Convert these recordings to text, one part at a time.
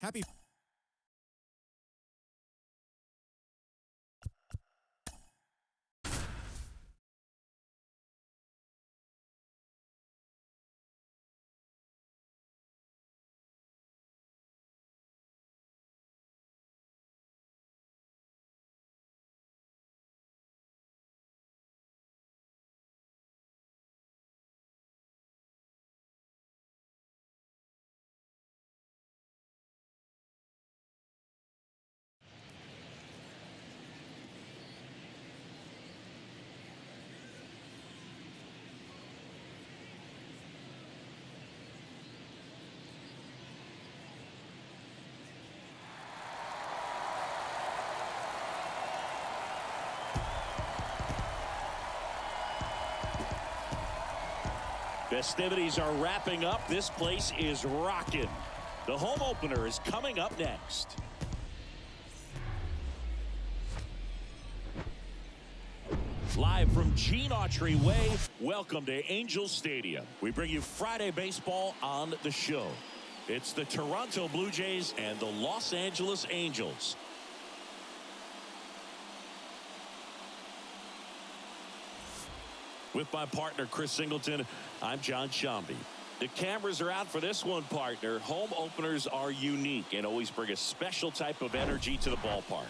Happy. Festivities are wrapping up. This place is rocking. The home opener is coming up next. Live from Gene Autry Way, welcome to Angels Stadium. We bring you Friday baseball on the show. It's the Toronto Blue Jays and the Los Angeles Angels. With my partner, Chris Singleton, I'm John Shambi. The cameras are out for this one, partner. Home openers are unique and always bring a special type of energy to the ballpark.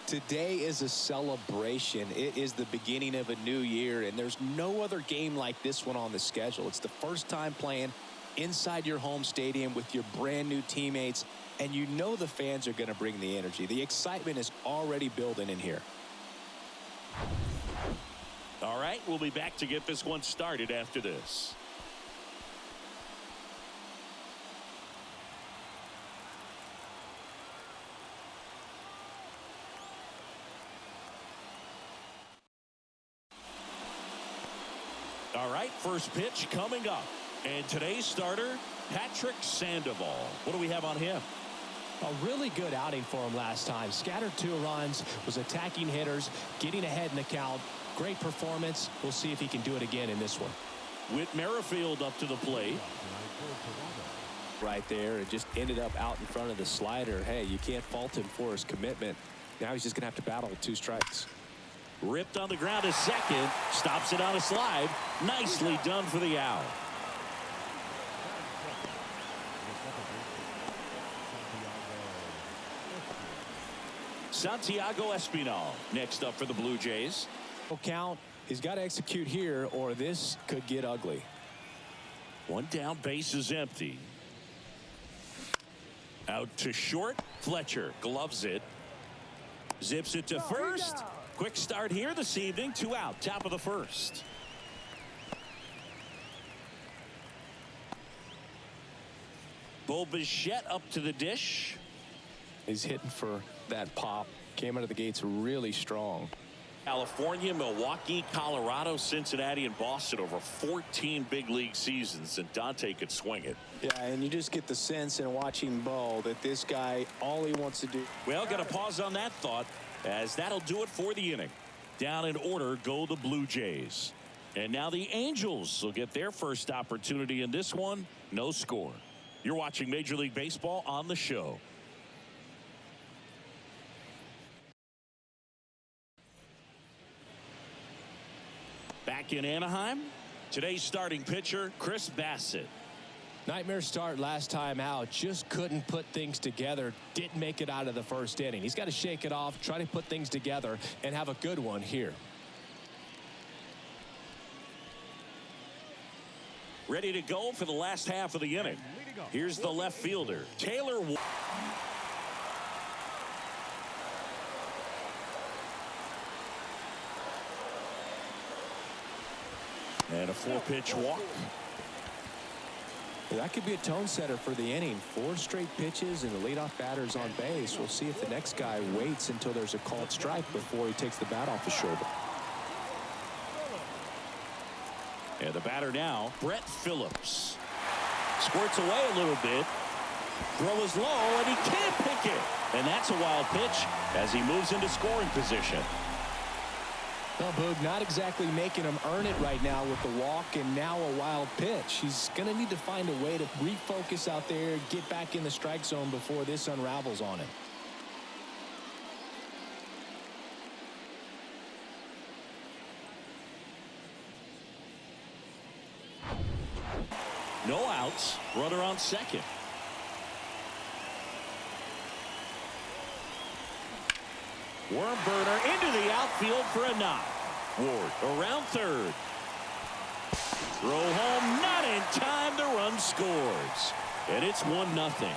Today is a celebration. It is the beginning of a new year, and there's no other game like this one on the schedule. It's the first time playing inside your home stadium with your brand new teammates, and you know the fans are going to bring the energy. The excitement is already building in here. All right, we'll be back to get this one started after this. All right, first pitch coming up. And today's starter, Patrick Sandoval. What do we have on him? A really good outing for him last time. Scattered 2 runs, was attacking hitters, getting ahead in the count. Great performance. We'll see if he can do it again in this one. Whit Merrifield up to the plate. Right there, and just ended up out in front of the slider. Hey, you can't fault him for his commitment. Now he's just going to have to battle with 2 strikes. Ripped on the ground to second. Stops it on a slide. Nicely done for the out. Santiago Espinal next up for the Blue Jays. Count. He's got to execute here, or this could get ugly. One down, base is empty. Out to short. Fletcher gloves it. Zips it to first. Quick start here this evening. 2 out. Top of the first. Bo Bichette up to the dish. He's hitting for that pop. Came out of the gates really strong. California, Milwaukee, Colorado, Cincinnati, and Boston over 14 big league seasons, and Dante could swing it. Yeah, and you just get the sense in watching Bo that this guy, all he wants to do. Well, got to pause on that thought, as that'll do it for the inning. Down in order go the Blue Jays. And now the Angels will get their first opportunity in this one. No score. You're watching Major League Baseball on the show. Back in Anaheim, today's starting pitcher, Chris Bassett. Nightmare start last time out. Just couldn't put things together. Didn't make it out of the first inning. He's got to shake it off, try to put things together, and have a good one here. Ready to go for the last half of the inning. Here's the left fielder, Taylor. And a 4-pitch walk. That could be a tone setter for the inning. 4 straight pitches and the leadoff batter's on base. We'll see if the next guy waits until there's a called strike before he takes the bat off the shoulder. And the batter now, Brett Phillips. Squirts away a little bit. Throw is low, and he can't pick it. And that's a wild pitch as he moves into scoring position. Well, Boog, not exactly making him earn it right now with the walk and now a wild pitch. He's going to need to find a way to refocus out there, get back in the strike zone before this unravels on him. No outs. Runner on second. Worm burner into the outfield for a knock. Ward around third. Throw home, not in time. The run scores. And it's 1-0.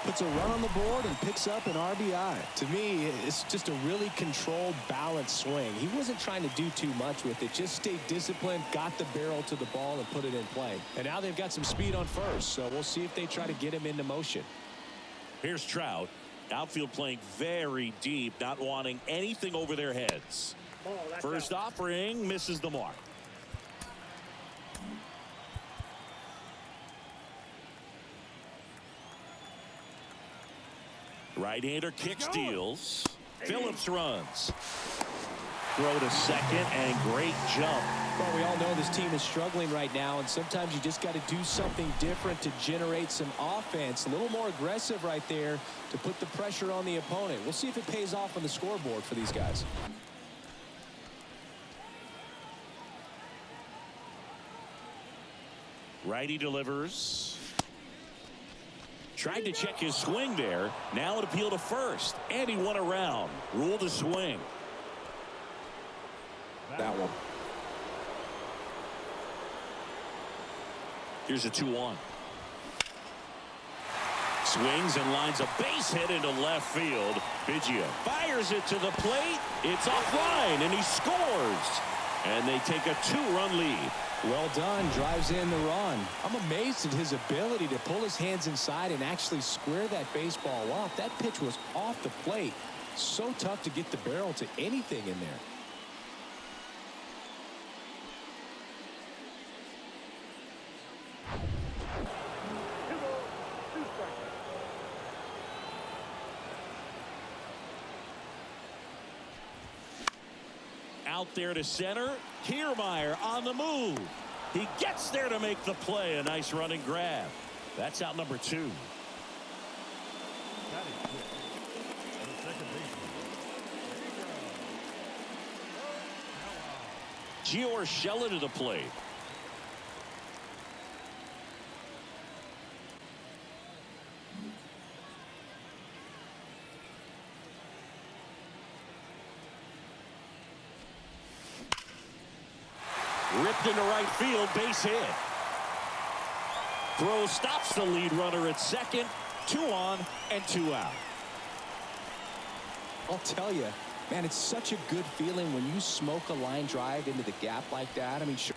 Puts a run on the board and picks up an RBI. To me, it's just a really controlled, balanced swing. He wasn't trying to do too much with it. Just stayed disciplined, got the barrel to the ball, and put it in play. And now they've got some speed on first, so we'll see if they try to get him into motion. Here's Trout. Outfield playing very deep, not wanting anything over their heads. First offering misses the mark. Right-hander kick steals. Phillips runs. Throw to second and great jump. Well, we all know this team is struggling right now, and sometimes you just got to do something different to generate some offense. A little more aggressive right there to put the pressure on the opponent. We'll see if it pays off on the scoreboard for these guys. Righty delivers. Tried to check his swing there. Now an appeal to first. And he won around. Ruled a swing. That one. Here's a 2-1. Swings and lines a base hit into left field. Biggio fires it to the plate. It's offline and he scores. And they take a 2-run lead. Well done. Drives in the run. I'm amazed at his ability to pull his hands inside and actually square that baseball off. That pitch was off the plate. So tough to get the barrel to anything in there. Out there to center. Kiermaier on the move. He gets there to make the play. A nice running grab. That's out number 2. Gio Urshela to the plate. Ripped into right field, base hit. Throw stops the lead runner at second. 2 on and 2 out. I'll tell you, man, it's such a good feeling when you smoke a line drive into the gap like that. I mean, sure.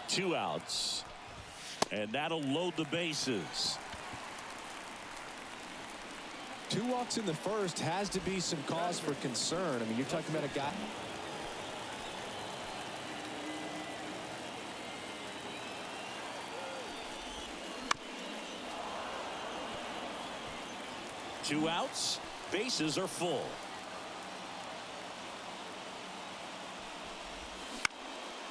2 outs. And that'll load the bases. 2 walks in the first has to be some cause for concern. I mean, you're talking about a guy. Two outs. Bases are full.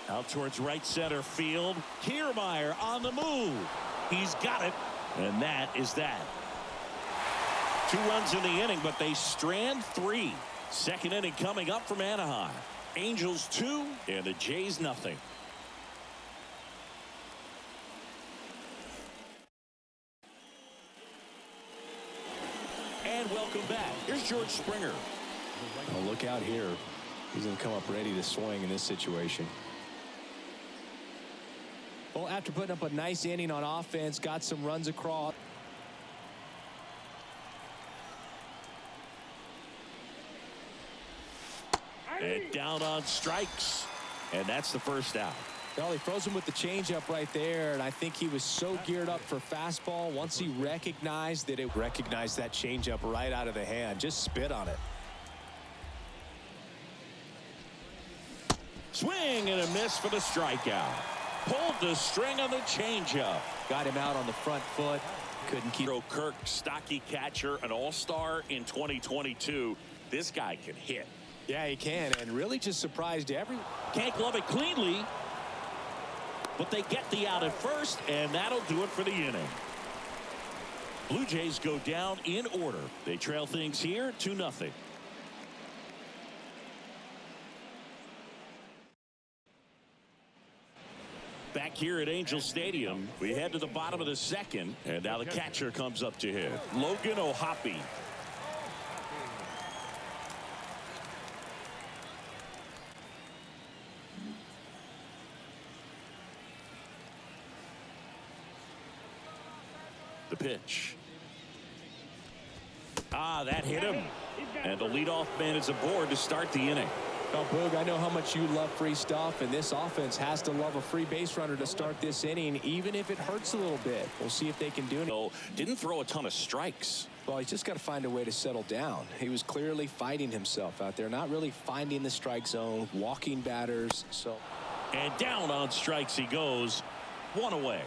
Out towards right center field. Kiermaier on the move. He's got it. And that is that. 2 runs in the inning, but they strand 3. Second inning coming up from Anaheim. Angels 2 and the Jays nothing. And welcome back. Here's George Springer. Oh, look out here. He's going to come up ready to swing in this situation. Well, after putting up a nice inning on offense, got some runs across. And down on strikes. And that's the first out. Well, he froze him with the changeup right there, and I think he was so geared up for fastball. Once he recognized that that changeup right out of the hand, just spit on it. Swing and a miss for the strikeout. Pulled the string on the changeup. Got him out on the front foot. couldn't keep. Kirk, stocky catcher, an all-star in 2022. This guy can hit. Yeah, he can, and really just surprised everyone. Can't glove it cleanly, but they get the out at first, and that'll do it for the inning. Blue Jays go down in order. They trail things here 2-0. Back here at Angel Stadium, we head to the bottom of the second, and now the catcher comes up to hit. Logan O'Hoppe. The pitch. That hit him. And the leadoff man is aboard to start the inning. Well, Boog, I know how much you love free stuff, and this offense has to love a free base runner to start this inning, even if it hurts a little bit. We'll see if they can do it. So, didn't throw a ton of strikes. Well, he's just got to find a way to settle down. He was clearly fighting himself out there, not really finding the strike zone, walking batters. And down on strikes he goes. One away.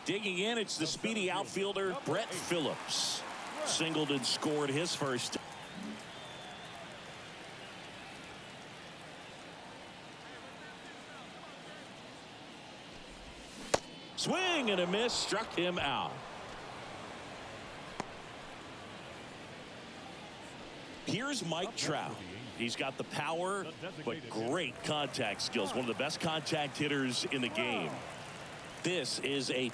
Digging in, it's the speedy outfielder, Brett Phillips. Singled and scored his first. Swing and a miss, struck him out. Here's Mike Trout. He's got the power, but great contact skills. One of the best contact hitters in the game. This is a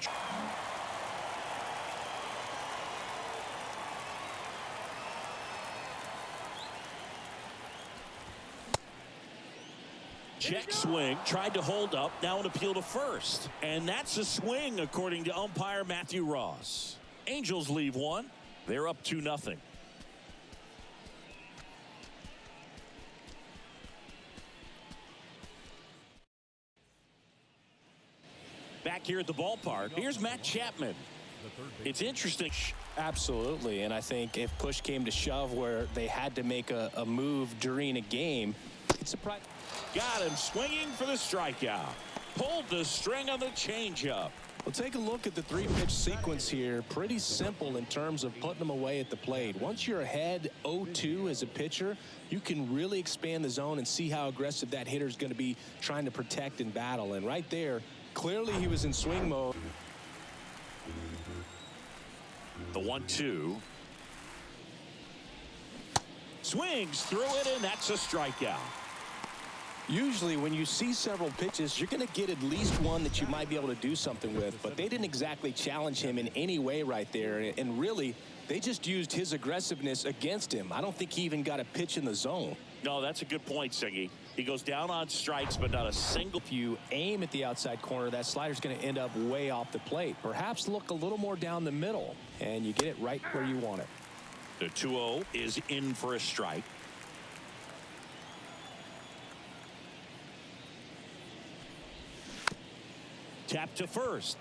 check swing, tried to hold up, now an appeal to first. And that's a swing, according to umpire Matthew Ross. Angels leave one. They're up 2-0. Back here at the ballpark, here's Matt Chapman. It's interesting. Absolutely, and I think if push came to shove where they had to make a move during a game, it's surprising. Got him swinging for the strikeout. Pulled the string on the changeup. Well, take a look at the three-pitch sequence here. Pretty simple in terms of putting them away at the plate. Once you're ahead 0-2 as a pitcher, you can really expand the zone and see how aggressive that hitter is going to be trying to protect and battle. And right there, clearly he was in swing mode. The 1-2. Swings through it, and that's a strikeout. Usually when you see several pitches, you're going to get at least one that you might be able to do something with, but they didn't exactly challenge him in any way right there, and really they just used his aggressiveness against him. I don't think he even got a pitch in the zone. No, that's a good point, Singy. He goes down on strikes, but not a single. If you aim at the outside corner, that slider's going to end up way off the plate. Perhaps look a little more down the middle, and you get it right where you want it. The 2-0 is in for a strike. Tap to first.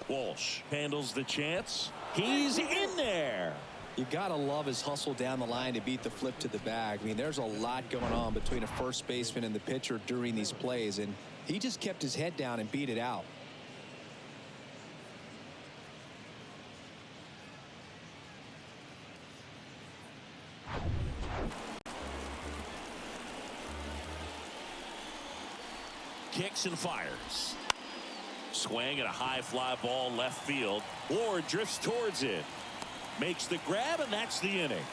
Walsh handles the chance. He's in there. You gotta love his hustle down the line to beat the flip to the bag. I mean, there's a lot going on between a first baseman and the pitcher during these plays, and he just kept his head down and beat it out. Kicks and fires. Swing and a high fly ball left field. Ward drifts towards it. Makes the grab, and that's the inning.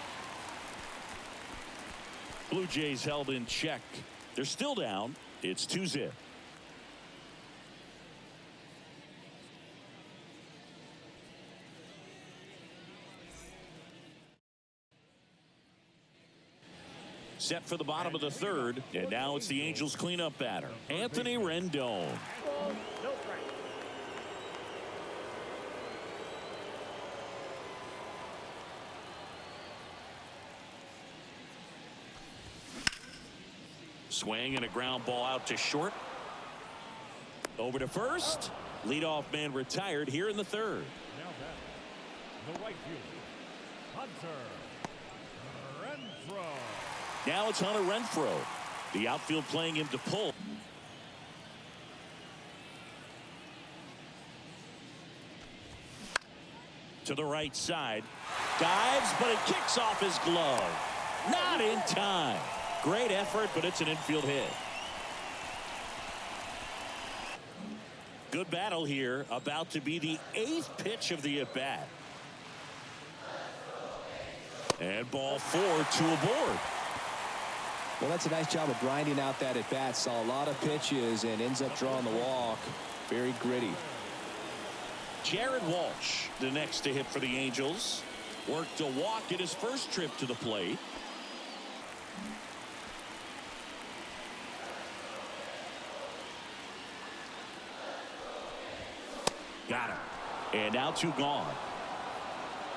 Blue Jays held in check. They're still down. It's 2-0. Set for the bottom of the third, and now it's the Angels cleanup batter, Anthony Rendon. Swing and a ground ball out to short. Over to first. Leadoff man retired here in the third. Now that the right fielder, Hunter Renfroe. Now it's Hunter Renfroe. The outfield playing him to pull. To the right side. Dives, but it kicks off his glove. Not in time. Great effort, but it's an infield hit. Good battle here. About to be the 8th pitch of the at-bat. And ball 4, 2 aboard. Well, that's a nice job of grinding out that at-bat. Saw a lot of pitches and ends up drawing the walk. Very gritty. Jared Walsh, the next to hit for the Angels. Worked a walk in his first trip to the plate. Got him. And now 2 gone.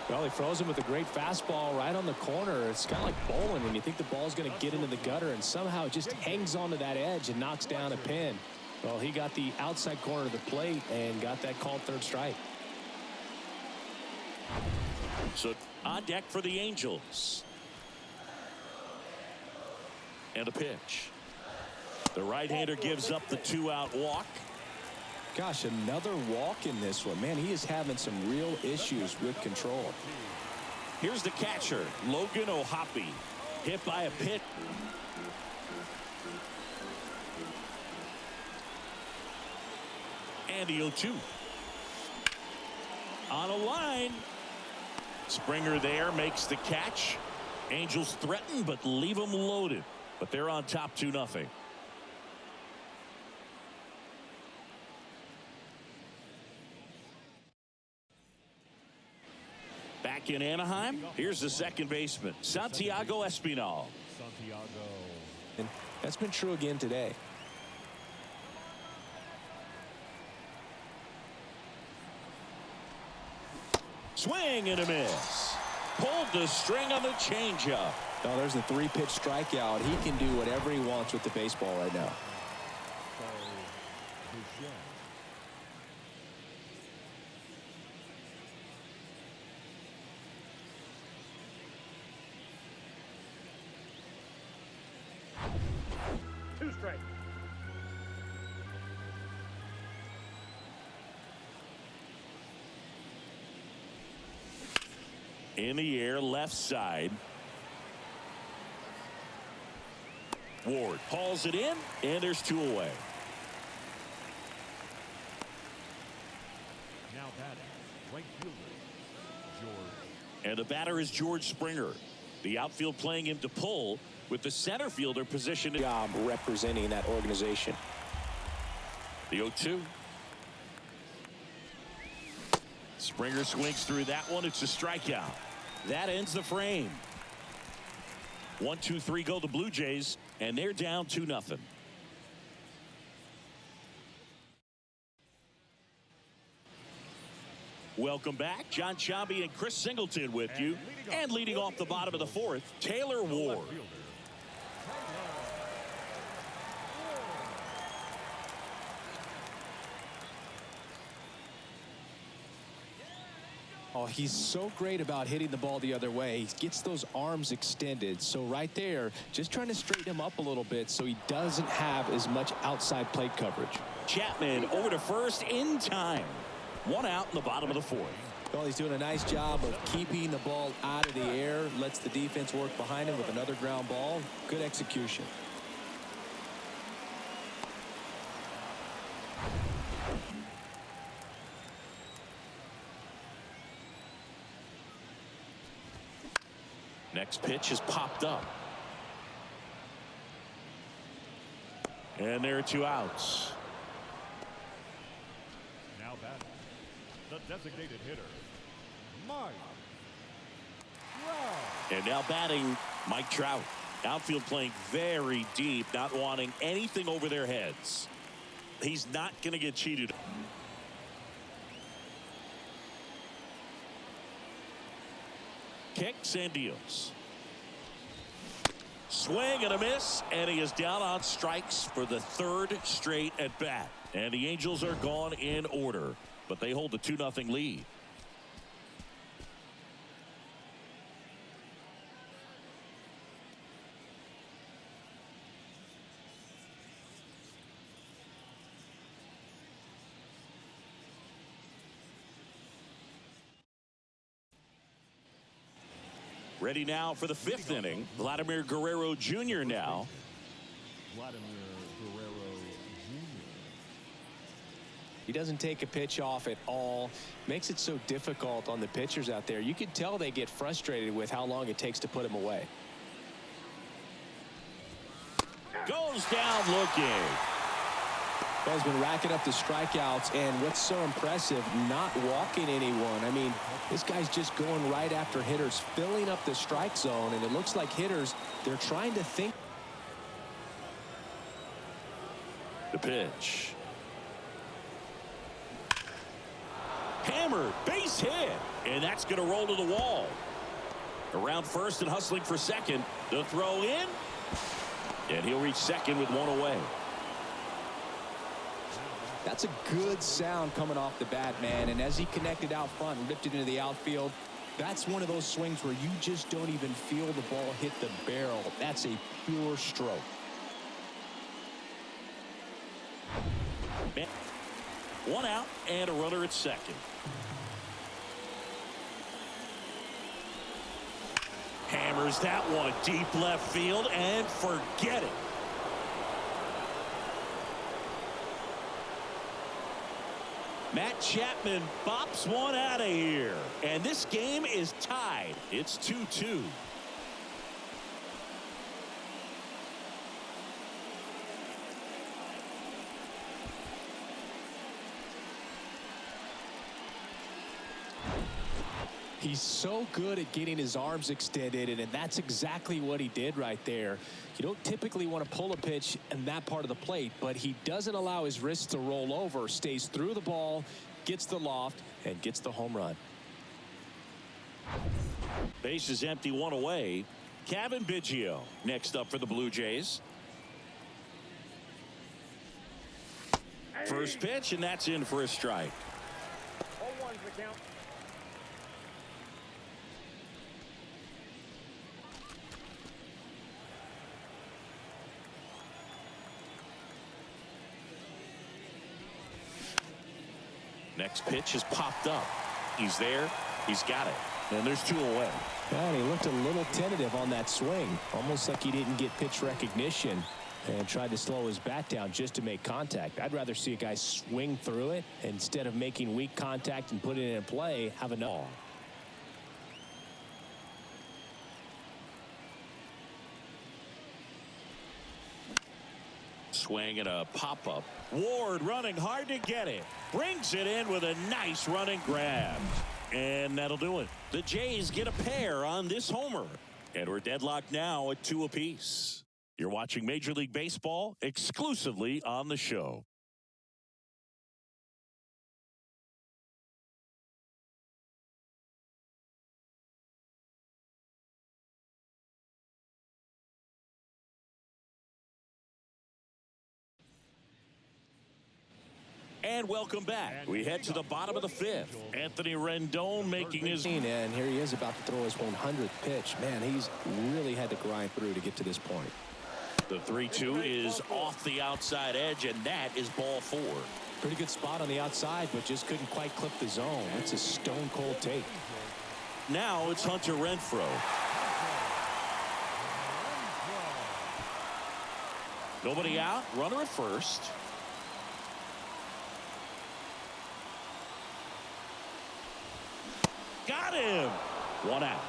Well, he froze him with a great fastball right on the corner. It's kind of like bowling when you think the ball's going to get into the gutter and somehow it just hangs onto that edge and knocks down a pin. Well, he got the outside corner of the plate and got that called 3rd strike. So on deck for the Angels. And a pitch. The right-hander gives up the 2-out walk. Gosh, another walk in this one. Man, he is having some real issues with control. Here's the catcher, Logan O'Hoppe. Hit by a pitch. And the 0-2. On a line. Springer there makes the catch. Angels threaten, but leave them loaded. But they're on top 2-0. Back in Anaheim, here's the second baseman, Santiago Espinal. And that's been true again today. Swing and a miss. Pulled the string on the changeup. Oh, there's the 3-pitch strikeout. He can do whatever he wants with the baseball right now. Two strikes. In the air, left side. Ward hauls it in, and there's 2 away. Now batting, right fielder, George. And the batter is George Springer. The outfield playing him to pull with the center fielder positioned. Job representing that organization. The 0-2. Springer swings through that one. It's a strikeout. That ends the frame. 1-2-3 go the Blue Jays, and they're down 2-0. Welcome back. John Sciambi and Chris Singleton with you. And leading off the bottom of the 4th, Taylor Ward. Oh, he's so great about hitting the ball the other way. He gets those arms extended. So right there, just trying to straighten him up a little bit so he doesn't have as much outside plate coverage. Chapman over to first in time. 1 out in the bottom of the 4th. Well, he's doing a nice job of keeping the ball out of the air. Lets the defense work behind him with another ground ball. Good execution. Next pitch is popped up. And there are 2 outs. Now batting, the designated hitter, Mike Trout. And now batting, Mike Trout. Outfield playing very deep, not wanting anything over their heads. He's not going to get cheated. Kicks and deals. Swing and a miss, and he is down on strikes for the 3rd straight at bat. And the Angels are gone in order, but they hold the 2-0 lead. Ready now for the 5th inning. Vladimir Guerrero Jr. now. Vladimir Guerrero Jr. He doesn't take a pitch off at all. Makes it so difficult on the pitchers out there. You can tell they get frustrated with how long it takes to put him away. Goes down looking. Guy's been racking up the strikeouts, and what's so impressive, not walking anyone. I mean, this guy's just going right after hitters, filling up the strike zone, and it looks like hitters, they're trying to think. The pitch. Hammered, base hit, and that's going to roll to the wall. Around first and hustling for second. The throw in, and he'll reach second with one away. That's a good sound coming off the bat, man. And as he connected out front and ripped it into the outfield, that's one of those swings where you just don't even feel the ball hit the barrel. That's a pure stroke. One out and a runner at second. Hammers that one deep left field and forget it. Matt Chapman bops one out of here. And this game is tied. It's 2-2. He's so good at getting his arms extended, and that's exactly what he did right there. You don't typically want to pull a pitch in that part of the plate, but he doesn't allow his wrists to roll over, stays through the ball, gets the loft, and gets the home run. Base is empty, one away. Kevin Biggio next up for the Blue Jays. First pitch, and that's in for a strike. 0-1's the count. Next pitch has popped up. He's there. He's got it. And there's two away. And he looked a little tentative on that swing, almost like he didn't get pitch recognition and tried to slow his bat down just to make contact. I'd rather see a guy swing through it instead of making weak contact and put it in play, have enough. Swing and a pop-up. Ward running hard to get it. Brings it in with a nice running grab. And that'll do it. The Jays get a pair on this homer. And we're deadlocked now at 2 apiece. You're watching Major League Baseball exclusively on the show. And welcome back. We head to the bottom of the 5th. Anthony Rendon making his... And here he is about to throw his 100th pitch. Man, he's really had to grind through to get to this point. The 3-2 is off the outside edge, and that is ball 4. Pretty good spot on the outside, but just couldn't quite clip the zone. That's a stone-cold take. Now it's Hunter Renfroe. Nobody out. Runner at first. Got him. One out.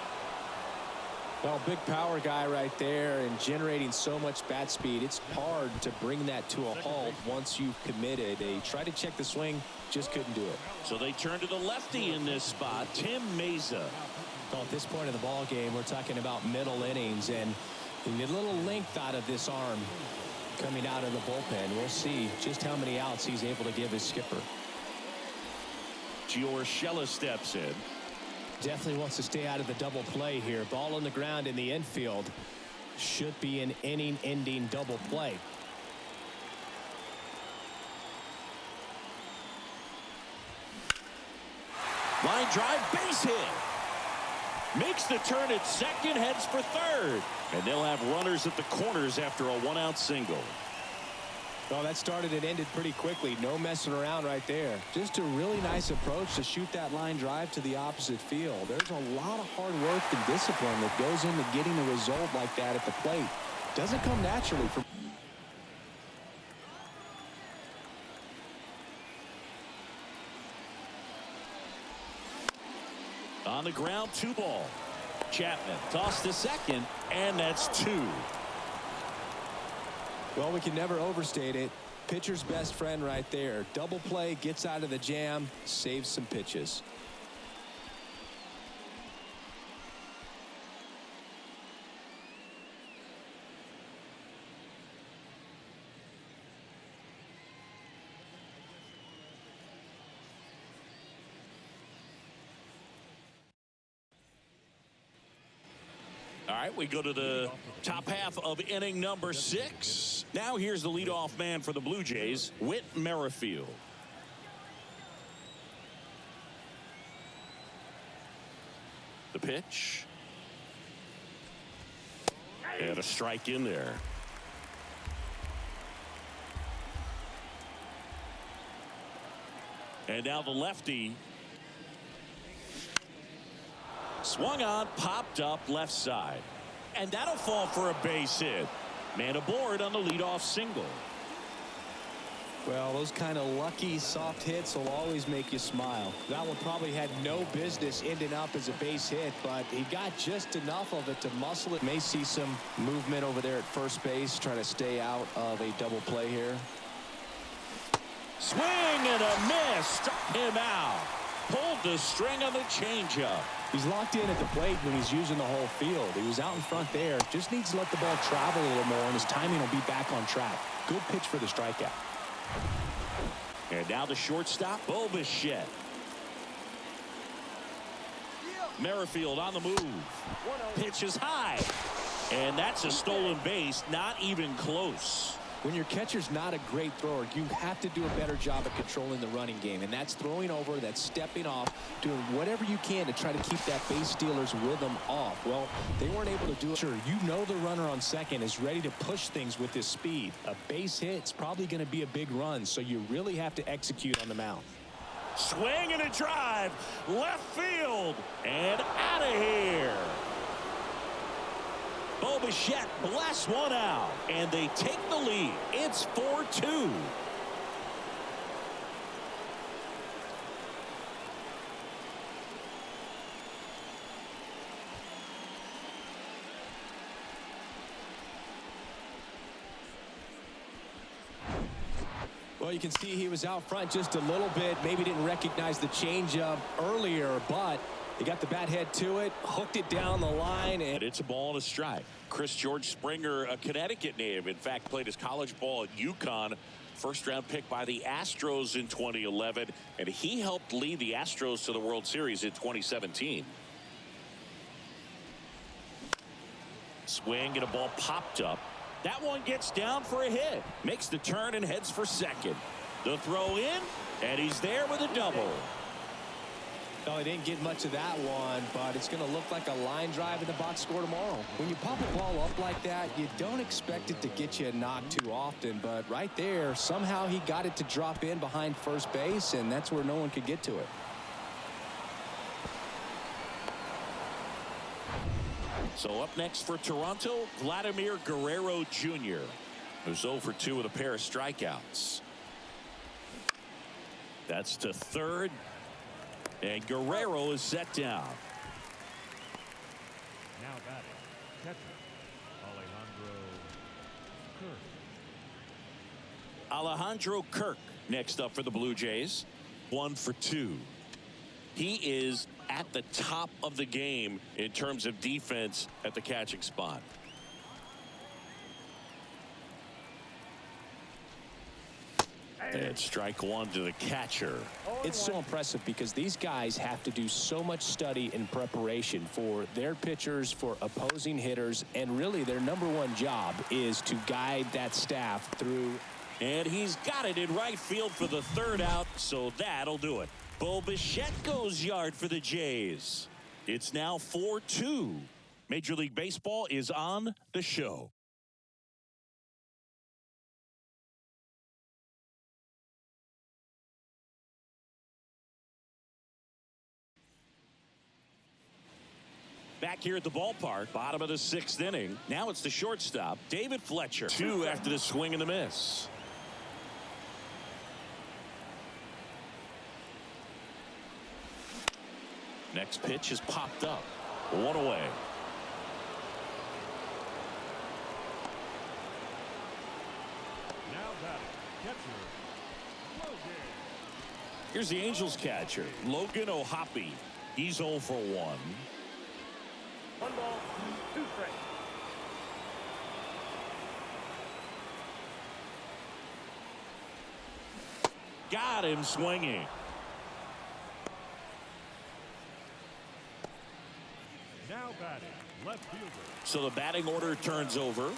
Well, big power guy right there and generating so much bat speed. It's hard to bring that to a halt once you've committed. They tried to check the swing, just couldn't do it. So they turn to the lefty in this spot, Tim Meza. Well, at this point of the ball game, we're talking about middle innings, and a little length out of this arm coming out of the bullpen. We'll see just how many outs he's able to give his skipper. Giorgella steps in. Definitely wants to stay out of the double play here. Ball on the ground in the infield. Should be an inning-ending double play. Line drive, base hit. Makes the turn at second, heads for third. And they'll have runners at the corners after a one-out single. Well, that started and ended pretty quickly. No messing around right there. Just a really nice approach to shoot that line drive to the opposite field. There's a lot of hard work and discipline that goes into getting a result like that at the plate. Doesn't come naturally from. On the ground, 2 ball. Chapman tossed to second, and that's 2. Well, we can never overstate it. Pitcher's best friend right there. Double play, gets out of the jam, saves some pitches. All right, we go to the top half of inning number 6. Now here's the leadoff man for the Blue Jays, Whit Merrifield. The pitch. And a strike in there. And now the lefty. Swung on, popped up left side. And that'll fall for a base hit. Man aboard on the leadoff single. Well, those kind of lucky soft hits will always make you smile. That one probably had no business ending up as a base hit, but he got just enough of it to muscle it. May see some movement over there at first base, trying to stay out of a double play here. Swing and a miss. Struck him out. Pulled the string on the changeup. He's locked in at the plate when he's using the whole field. He was out in front there. Just needs to let the ball travel a little more, and his timing will be back on track. Good pitch for the strikeout. And now the shortstop, Bo Bichette. Merrifield on the move. Pitch is high. And that's a stolen base, not even close. When your catcher's not a great thrower, you have to do a better job of controlling the running game. And that's throwing over, that's stepping off, doing whatever you can to try to keep that base stealer's rhythm off. Well, they weren't able to do it. Sure, you know the runner on second is ready to push things with his speed. A base hit's probably going to be a big run, so you really have to execute on the mound. Swing and a drive. Left field. And out of here. Bo Bichette blasts one out, and they take the lead. It's 4-2. Well, you can see he was out front just a little bit. Maybe didn't recognize the changeup earlier, but he got the bat head to it, hooked it down the line, and it's a ball and a strike. Chris George Springer, a Connecticut native, in fact, played his college ball at UConn. First-round pick by the Astros in 2011, and he helped lead the Astros to the World Series in 2017. Swing and a ball popped up. That one gets down for a hit. Makes the turn and heads for second. The throw in, and he's there with a double. No, he didn't get much of that one, but it's going to look like a line drive in the box score tomorrow. When you pop a ball up like that, you don't expect it to get you a knock too often, but right there, somehow he got it to drop in behind first base, and that's where no one could get to it. So up next for Toronto, Vladimir Guerrero Jr., who's 0 for 2 with a pair of strikeouts. That's to third. And Guerrero is set down. Now batting, catcher, Alejandro Kirk next up for the Blue Jays. 1 for 2. He is at the top of the game in terms of defense at the catching spot. And strike one to the catcher. It's so impressive because these guys have to do so much study and preparation for their pitchers, for opposing hitters, and really their #1 job is to guide that staff through. And he's got it in right field for the third out, so that'll do it. Bo Bichette goes yard for the Jays. It's now 4-2. Major League Baseball is on the show. Back here at the ballpark, bottom of the 6th inning. Now it's the shortstop, David Fletcher. 2 after the swing and the miss. Next pitch is popped up. 1 away. Now batting, catcher, Logan. Here's the Angels catcher, Logan O'Hoppe. He's 0 for 1. 1 ball, 2 strikes. Got him swinging. Now batting, left fielder. So the batting order turns over.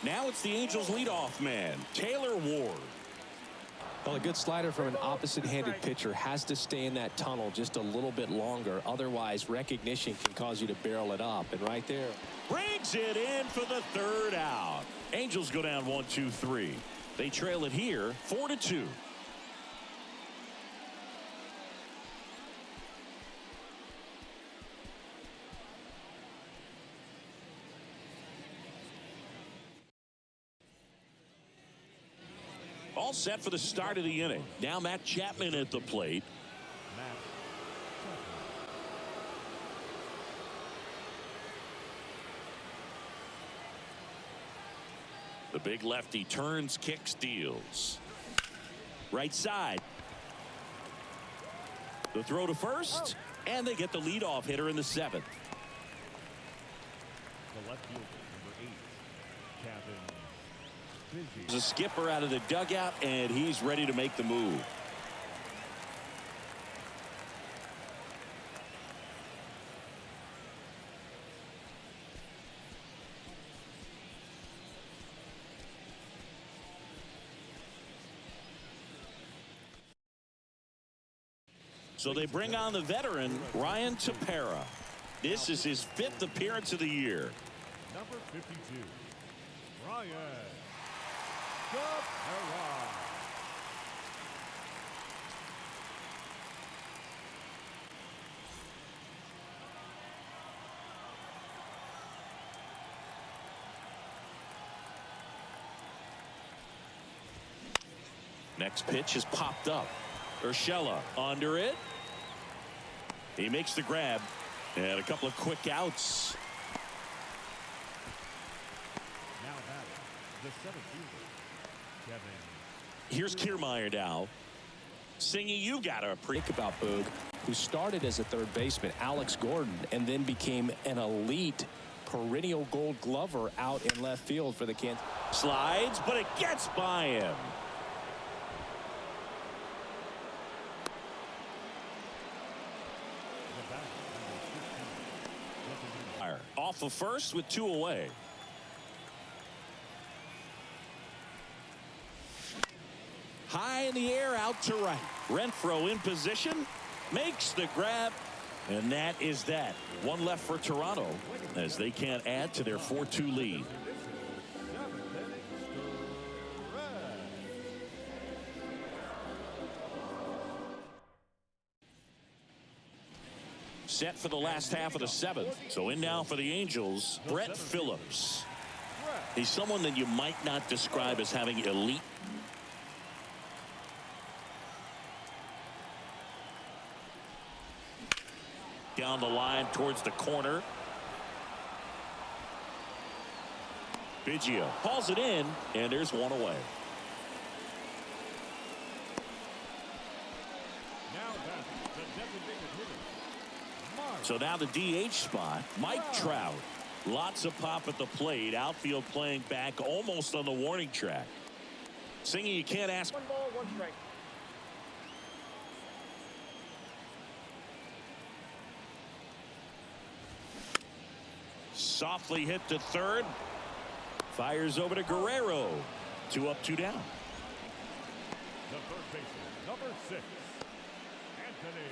Now it's the Angels leadoff man, Taylor Ward. Well, a good slider from an opposite-handed pitcher has to stay in that tunnel just a little bit longer. Otherwise, recognition can cause you to barrel it up. And right there. Brings it in for the 3rd out. Angels go down 1-2-3. They trail it here 4-2. All set for the start of the inning. Now Matt Chapman at the plate. Matt Chapman. The big lefty turns, kicks, deals. Right side. The throw to first, and they get the leadoff hitter in the 7th. The left fielder, number 8, Kevin. There's a skipper out of the dugout, and he's ready to make the move. So they bring on the veteran, Ryan Tepera. This is his 5th appearance of the year. Number 52, Ryan Tepera. Next pitch is popped up. Urshela under it. He makes the grab, and a couple of quick outs. Now batting, the 7th fielder, Kevin. Here's Kiermaier now. Singing, you got to Think about Boog, who started as a third baseman, Alex Gordon, and then became an elite perennial Gold Glover out in left field for the Kansas. Slides, but it gets by him. Off of first with 2 away. High in the air, out to right. Renfroe in position, makes the grab, and that is that. 1 left for Toronto as they can't add to their 4-2 lead. Set for the last half of the 7th. So in now for the Angels, Brett Phillips. He's someone that you might not describe as having elite. Down the line towards the corner. Biggio hauls it in, and there's 1 away. So now the DH spot, Mike Trout. Lots of pop at the plate. Outfield playing back almost on the warning track. Singing, you can't ask. 1 ball, 1 strike. Softly hit to third. Fires over to Guerrero. 2 up, 2 down. The third baseman, number 6, Anthony.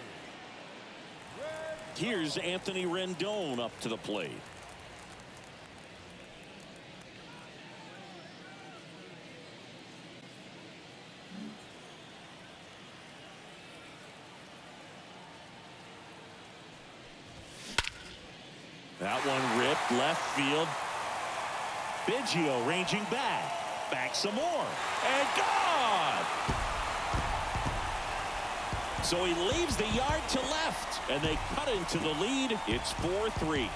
Here's Anthony Rendon up to the plate. That one ripped left field. Biggio ranging back. Back some more. And gone! So he leaves the yard to left. And they cut into the lead. It's 4-3.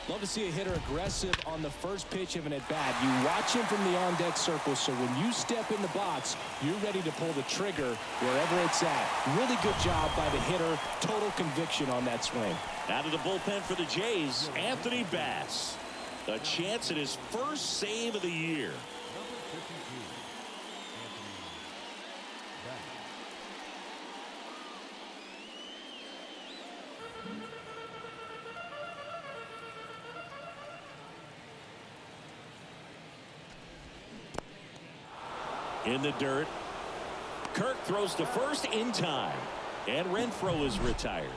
Love to see a hitter aggressive on the first pitch of an at-bat. You watch him from the on-deck circle, so when you step in the box, you're ready to pull the trigger wherever it's at. Really good job by the hitter. Total conviction on that swing. Out of the bullpen for the Jays, Anthony Bass. A chance at his first save of the year. Number 52, Anthony Bass. In the dirt. Kirk throws to first in time. And Renfroe is retired.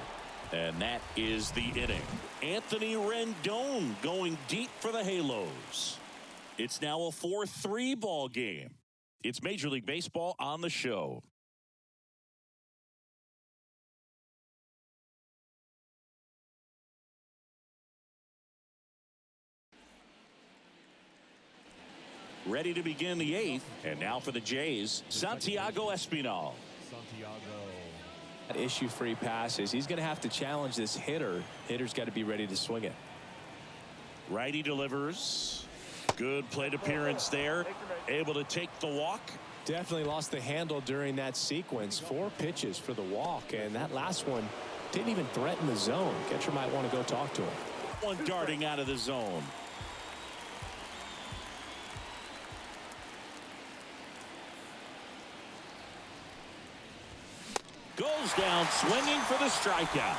And that is the inning. Anthony Rendon going deep for the Halos. It's now a 4-3 ball game. It's Major League Baseball on the show. Ready to begin the eighth. And now for the Jays, Santiago Espinal. Santiago. Issue-free passes. He's going to have to challenge this hitter. Hitter's got to be ready to swing it. Righty delivers. Good plate appearance there. Able to take the walk. Definitely lost the handle during that sequence. 4 pitches for the walk, and that last one didn't even threaten the zone. Catcher might want to go talk to him. One darting out of the zone. Goes down swinging for the strikeout.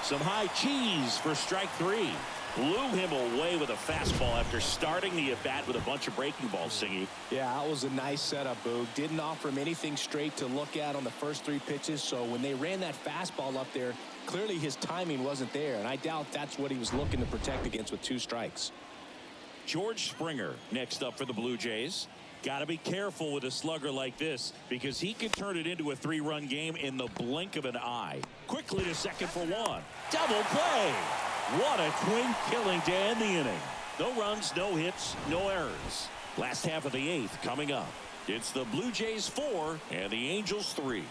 Some high cheese for strike 3. Blew him away with a fastball after starting the at-bat with a bunch of breaking balls, Singy. Yeah, that was a nice setup, Boog. Didn't offer him anything straight to look at on the first 3 pitches, so when they ran that fastball up there, clearly his timing wasn't there, and I doubt that's what he was looking to protect against with 2 strikes. George Springer next up for the Blue Jays. Got to be careful with a slugger like this because he can turn it into a 3-run game in the blink of an eye. Quickly to second for 1. Double play. What a twin killing to end the inning. No runs, no hits, no errors. Last half of the 8th coming up. It's the Blue Jays 4 and the Angels 3.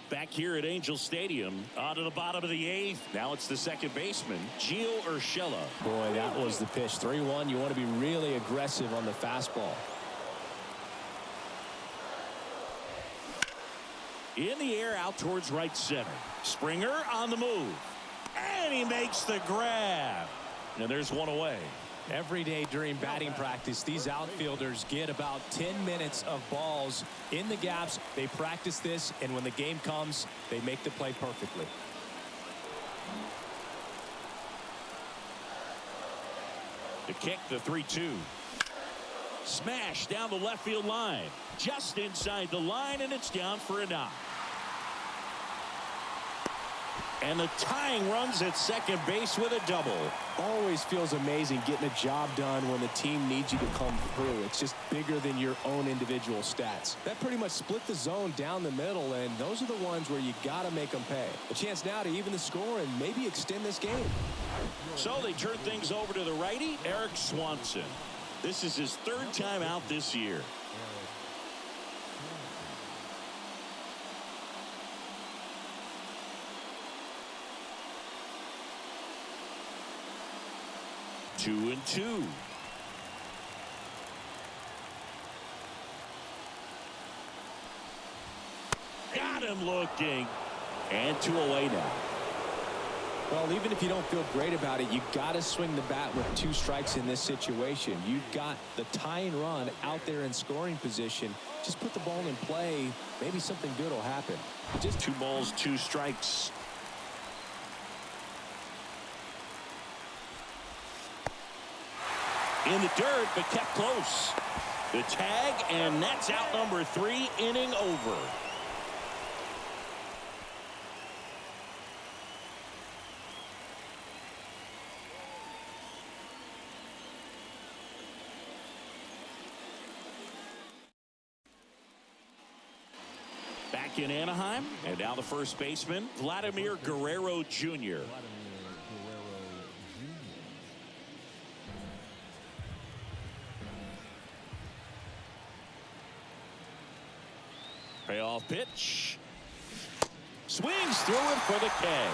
Back here at Angel Stadium, on to the bottom of the 8th. Now it's the second baseman, Gio Urshela. Boy, that was the pitch. 3-1. You want to be really aggressive on the fastball. In the air out towards right center. Springer on the move. And he makes the grab. And there's one away. Every day during batting practice, these outfielders get about 10 minutes of balls in the gaps. They practice this, and when the game comes, they make the play perfectly. The kick, the 3-2. Smash down the left field line. Just inside the line, and it's down for a knock. And the tying runs at second base with a double. Always feels amazing getting a job done when the team needs you to come through. It's just bigger than your own individual stats. That pretty much split the zone down the middle, and those are the ones where you got to make them pay. A chance now to even the score and maybe extend this game. So they turn things over to the righty, Eric Swanson. This is his 3rd time out this year. Two and 2. Got him looking. And 2 away now. Well, even if you don't feel great about it, you got to swing the bat with 2 strikes in this situation. You've got the tying run out there in scoring position. Just put the ball in play. Maybe something good will happen. Just 2 balls, 2 strikes. In the dirt, but kept close. The tag, and that's out number 3, inning over. Back in Anaheim, and now the first baseman, Vladimir Guerrero Jr. Payoff pitch. Swings through it for the K.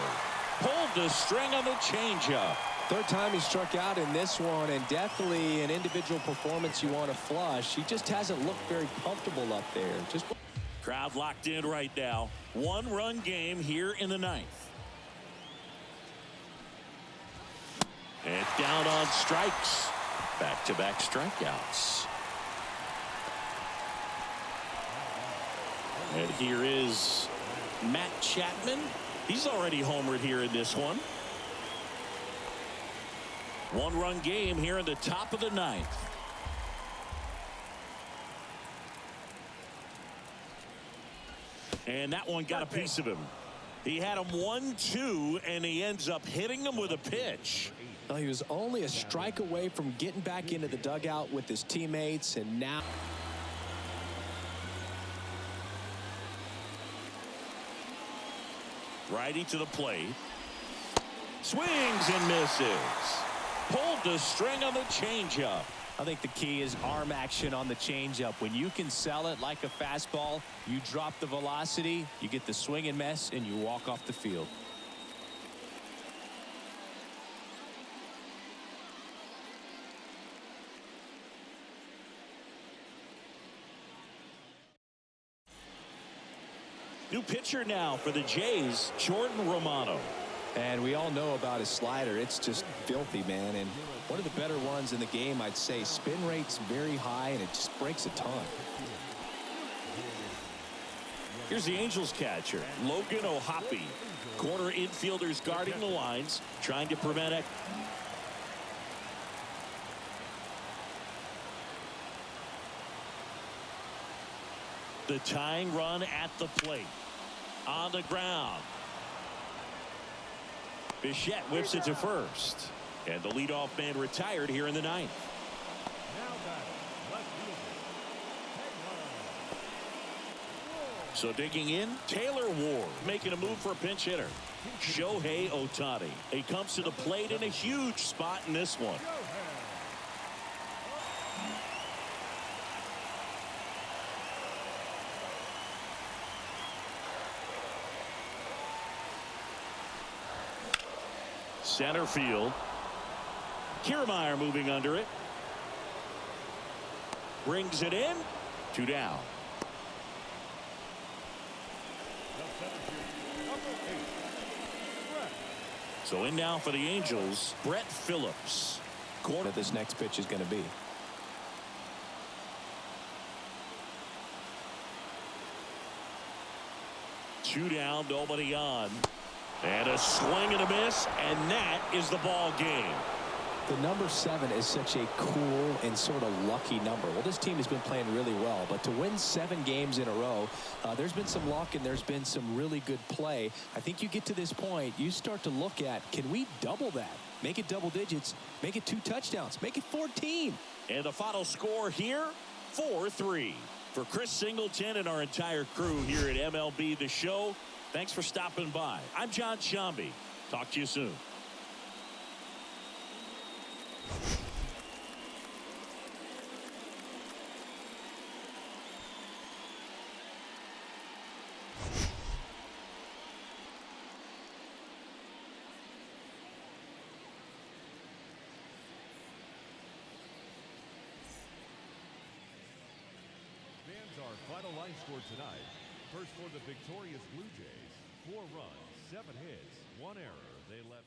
Pulled the string on the changeup. Third time he struck out in this one, and definitely an individual performance you want to flush. He just hasn't looked very comfortable up there. Crowd locked in right now. 1-run game here in the 9th. And down on strikes. Back-to-back strikeouts. And here is Matt Chapman. He's already homered here in this one. 1-run game here in the top of the 9th. And that one got a piece of him. He had him 1-2, and he ends up hitting him with a pitch. Well, he was only a strike away from getting back into the dugout with his teammates, and now... Righty to the plate. Swings and misses. Pulled the string on the changeup. I think the key is arm action on the changeup. When you can sell it like a fastball, you drop the velocity, you get the swing and miss, and you walk off the field. New pitcher now for the Jays, Jordan Romano. And we all know about his slider. It's just filthy, man. And one of the better ones in the game, I'd say. Spin rate's very high, and it just breaks a ton. Here's the Angels catcher, Logan O'Hoppe. Corner infielders guarding the lines, trying to prevent it. The tying run at the plate. On the ground. Bichette whips it to first. And the leadoff man retired here in the 9th. Now batting, left fielder. So digging in, Taylor Ward making a move for a pinch hitter. Shohei Ohtani. He comes to the plate in a huge spot in this one. Center field. Kiermaier moving under it. Brings it in. 2 down. So in now for the Angels, Brett Phillips. Corner this next pitch is going to be. Two down, nobody on. And a swing and a miss, and that is the ball game. The number 7 is such a cool and sort of lucky number. Well, this team has been playing really well, but to win 7 games in a row, there's been some luck and there's been some really good play. I think you get to this point, you start to look at, can we double that? Make it double digits, make it 2 touchdowns, make it 14. And the final score here, 4-3. For Chris Singleton and our entire crew here at MLB The Show, thanks for stopping by. I'm John Shambi. Talk to you soon. Fans, our final line score tonight. First for the victorious Blue Jays, 4 runs, 7 hits, 1 error. They left